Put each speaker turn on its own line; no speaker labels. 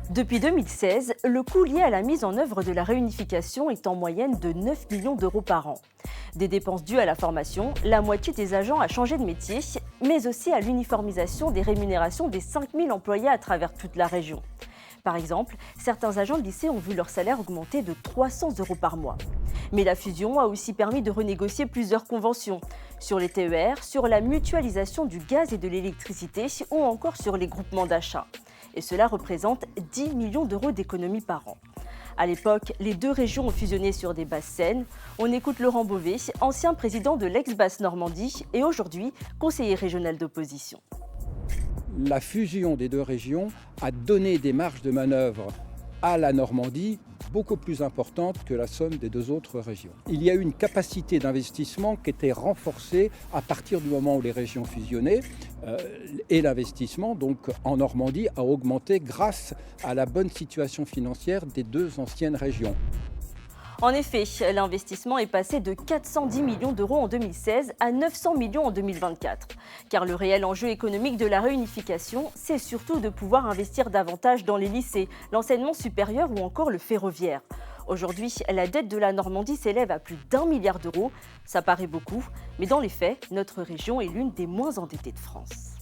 Depuis 2016, le coût lié à la mise en œuvre de la réunification est en moyenne de 9 millions d'euros par an. Des dépenses dues à la formation, la moitié des agents a changé de métier, mais aussi à l'uniformisation des rémunérations des 5000 employés à travers toute la région. Par exemple, certains agents de lycée ont vu leur salaire augmenter de 300 euros par mois. Mais la fusion a aussi permis de renégocier plusieurs conventions sur les TER, sur la mutualisation du gaz et de l'électricité ou encore sur les groupements d'achat. Et cela représente 10 millions d'euros d'économies par an. À l'époque, les deux régions ont fusionné sur des bases saines. On écoute Laurent Beauvais, ancien président de l'ex-Basse Normandie et aujourd'hui conseiller régional d'opposition.
La fusion des deux régions a donné des marges de manœuvre à la Normandie beaucoup plus importantes que la somme des deux autres régions. Il y a eu une capacité d'investissement qui était renforcée à partir du moment où les régions fusionnaient et l'investissement donc en Normandie a augmenté grâce à la bonne situation financière des deux anciennes régions.
En effet, l'investissement est passé de 410 millions d'euros en 2016 à 900 millions en 2024. Car le réel enjeu économique de la réunification, c'est surtout de pouvoir investir davantage dans les lycées, l'enseignement supérieur ou encore le ferroviaire. Aujourd'hui, la dette de la Normandie s'élève à plus d'1 milliard d'euros. Ça paraît beaucoup, mais dans les faits, notre région est l'une des moins endettées de France.